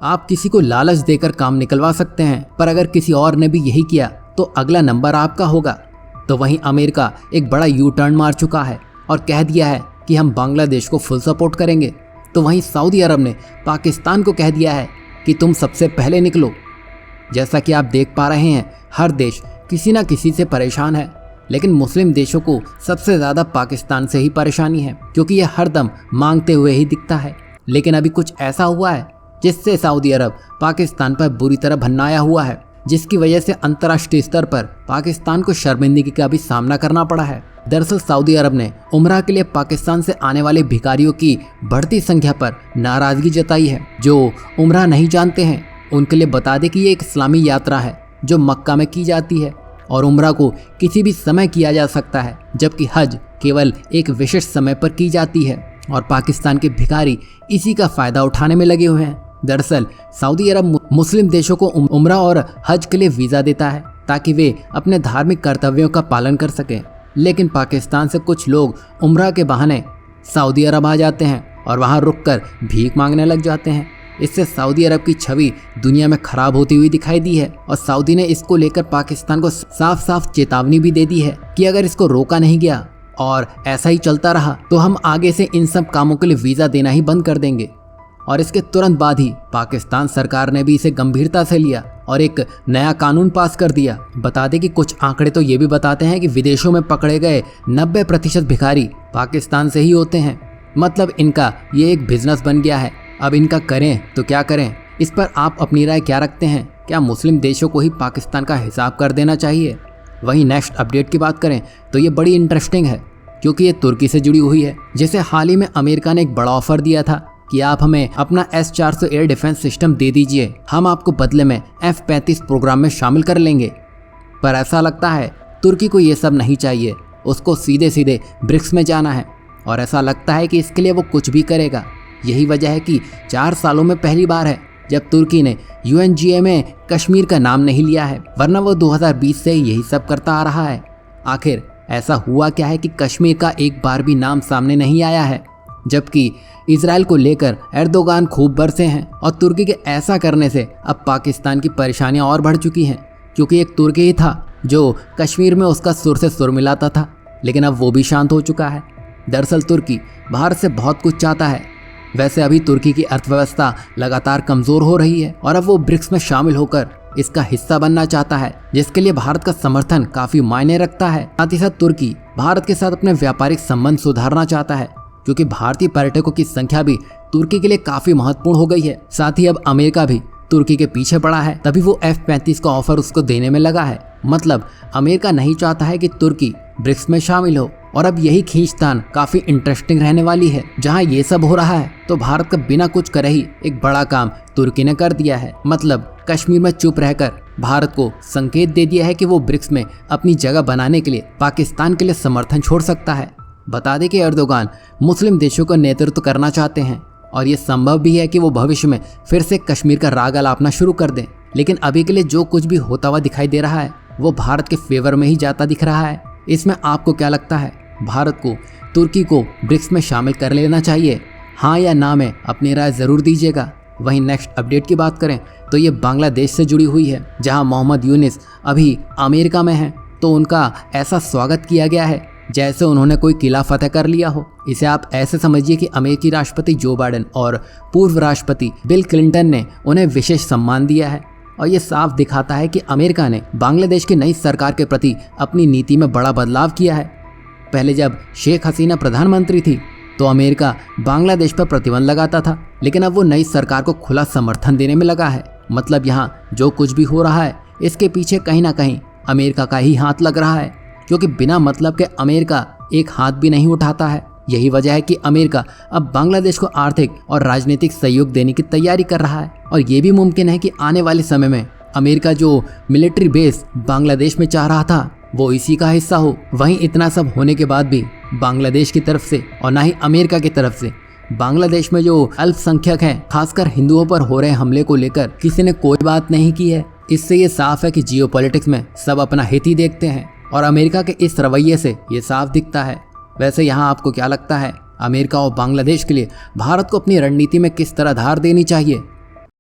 आप किसी को लालच देकर काम निकलवा सकते हैं, पर अगर किसी और ने भी यही किया तो अगला नंबर आपका होगा। तो वहीं अमेरिका एक बड़ा यू टर्न मार चुका है और कह दिया है कि हम बांग्लादेश को फुल सपोर्ट करेंगे। तो वहीं सऊदी अरब ने पाकिस्तान को कह दिया है कि तुम सबसे पहले निकलो। जैसा कि आप देख पा रहे हैं, हर देश किसी न किसी से परेशान है, लेकिन मुस्लिम देशों को सबसे ज़्यादा पाकिस्तान से ही परेशानी है, क्योंकि यह हरदम मांगते हुए ही दिखता है। लेकिन अभी कुछ ऐसा हुआ है जिससे सऊदी अरब पाकिस्तान पर बुरी तरह भन्नाया हुआ है, जिसकी वजह से अंतर्राष्ट्रीय स्तर पर पाकिस्तान को शर्मिंदगी का भी सामना करना पड़ा है। दरअसल सऊदी अरब ने उम्रा के लिए पाकिस्तान से आने वाले भिखारियों की बढ़ती संख्या पर नाराज़गी जताई है। जो उम्रा नहीं जानते हैं उनके लिए बता दें कि ये एक इस्लामी यात्रा है जो मक्का में की जाती है और उम्रा को किसी भी समय किया जा सकता है, जबकि हज केवल एक विशेष समय पर की जाती है और पाकिस्तान के भिखारी इसी का फ़ायदा उठाने में लगे हुए हैं। दरअसल सऊदी अरब मुस्लिम देशों को उम्रा और हज के लिए वीज़ा देता है ताकि वे अपने धार्मिक कर्तव्यों का पालन कर सकें, लेकिन पाकिस्तान से कुछ लोग उम्रा के बहाने सऊदी अरब आ जाते हैं और वहां रुककर भीख मांगने लग जाते हैं। इससे सऊदी अरब की छवि दुनिया में खराब होती हुई दिखाई दी है और सऊदी ने इसको लेकर पाकिस्तान को साफ साफ चेतावनी भी दे दी है कि अगर इसको रोका नहीं गया और ऐसा ही चलता रहा तो हम आगे से इन सब कामों के लिए वीज़ा देना ही बंद कर देंगे। और इसके तुरंत बाद ही पाकिस्तान सरकार ने भी इसे गंभीरता से लिया और एक नया कानून पास कर दिया। बता दें कि कुछ आंकड़े तो ये भी बताते हैं कि विदेशों में पकड़े गए 90% भिखारी पाकिस्तान से ही होते हैं। मतलब इनका ये एक बिजनेस बन गया है। अब इनका करें तो क्या करें, इस पर आप अपनी राय क्या रखते हैं? क्या मुस्लिम देशों को ही पाकिस्तान का हिसाब कर देना चाहिए? वहीं नेक्स्ट अपडेट की बात करें तो ये बड़ी इंटरेस्टिंग है, क्योंकि ये तुर्की से जुड़ी हुई है, जिसे हाल ही में अमेरिका ने एक बड़ा ऑफर दिया था कि आप हमें अपना S-400 एयर डिफेंस सिस्टम दे दीजिए, हम आपको बदले में F-35 प्रोग्राम में शामिल कर लेंगे। पर ऐसा लगता है तुर्की को ये सब नहीं चाहिए, उसको सीधे सीधे ब्रिक्स में जाना है और ऐसा लगता है कि इसके लिए वो कुछ भी करेगा। यही वजह है कि 4 सालों में पहली बार है जब तुर्की ने UNGA में कश्मीर का नाम नहीं लिया है, वरना वो 2020 से यही सब करता आ रहा है। आखिर ऐसा हुआ क्या है कि कश्मीर का एक बार भी नाम सामने नहीं आया है, जबकि इजराइल को लेकर एर्दोगान खूब बरसे हैं और तुर्की के ऐसा करने से अब पाकिस्तान की परेशानियां और बढ़ चुकी हैं, क्योंकि एक तुर्की ही था जो कश्मीर में उसका सुर से सुर मिलाता था, लेकिन अब वो भी शांत हो चुका है। दरअसल तुर्की भारत से बहुत कुछ चाहता है। वैसे अभी तुर्की की अर्थव्यवस्था लगातार कमज़ोर हो रही है और अब वो ब्रिक्स में शामिल होकर इसका हिस्सा बनना चाहता है, जिसके लिए भारत का समर्थन काफ़ी मायने रखता है। साथ ही साथ तुर्की भारत के साथ अपने व्यापारिक संबंध सुधारना चाहता है, क्योंकि भारतीय पर्यटकों की संख्या भी तुर्की के लिए काफ़ी महत्वपूर्ण हो गई है। साथ ही अब अमेरिका भी तुर्की के पीछे पड़ा है, तभी वो F-35 का ऑफर उसको देने में लगा है। मतलब अमेरिका नहीं चाहता है कि तुर्की ब्रिक्स में शामिल हो और अब यही खींचतान काफ़ी इंटरेस्टिंग रहने वाली है। जहां ये सब हो रहा है तो भारत का बिना कुछ करे ही एक बड़ा काम तुर्की ने कर दिया है। मतलब कश्मीर में चुप रहकर भारत को संकेत दे दिया है कि वो ब्रिक्स में अपनी जगह बनाने के लिए पाकिस्तान के लिए समर्थन छोड़ सकता है। बता दें कि एर्दोगान मुस्लिम देशों का नेतृत्व करना चाहते हैं और ये संभव भी है कि वो भविष्य में फिर से कश्मीर का राग अलापना शुरू कर दें, लेकिन अभी के लिए जो कुछ भी होता हुआ दिखाई दे रहा है वो भारत के फेवर में ही जाता दिख रहा है। इसमें आपको क्या लगता है, भारत को तुर्की को ब्रिक्स में शामिल कर लेना चाहिए? हाँ या ना में अपनी राय ज़रूर दीजिएगा। वहीं नेक्स्ट अपडेट की बात करें तो ये बांग्लादेश से जुड़ी हुई है, जहां मोहम्मद यूनिस अभी अमेरिका में हैं, तो उनका ऐसा स्वागत किया गया है जैसे उन्होंने कोई किला फतेह कर लिया हो। इसे आप ऐसे समझिए कि अमेरिकी राष्ट्रपति जो बाइडेन और पूर्व राष्ट्रपति बिल क्लिंटन ने उन्हें विशेष सम्मान दिया है और ये साफ दिखाता है कि अमेरिका ने बांग्लादेश की नई सरकार के प्रति अपनी नीति में बड़ा बदलाव किया है। पहले जब शेख हसीना प्रधानमंत्री थी तो अमेरिका बांग्लादेश पर प्रतिबंध लगाता था, लेकिन अब वो नई सरकार को खुला समर्थन देने में लगा है। मतलब यहाँ जो कुछ भी हो रहा है इसके पीछे कहीं ना कहीं अमेरिका का ही हाथ लग रहा है, क्योंकि बिना मतलब के अमेरिका एक हाथ भी नहीं उठाता है। यही वजह है कि अमेरिका अब बांग्लादेश को आर्थिक और राजनीतिक सहयोग देने की तैयारी कर रहा है और ये भी मुमकिन है कि आने वाले समय में अमेरिका जो मिलिट्री बेस बांग्लादेश में चाह रहा था वो इसी का हिस्सा हो। वहीं इतना सब होने के बाद भी बांग्लादेश की तरफ से और ना ही अमेरिका की तरफ से बांग्लादेश में जो अल्पसंख्यक हैं, खासकर हिंदुओं पर हो रहे हमले को लेकर किसी ने कोई बात नहीं की है। इससे ये साफ है कि जियोपॉलिटिक्स में सब अपना हित ही देखते हैं और अमेरिका के इस रवैये से ये साफ दिखता है। वैसे यहाँ आपको क्या लगता है, अमेरिका और बांग्लादेश के लिए भारत को अपनी रणनीति में किस तरह धार देनी चाहिए?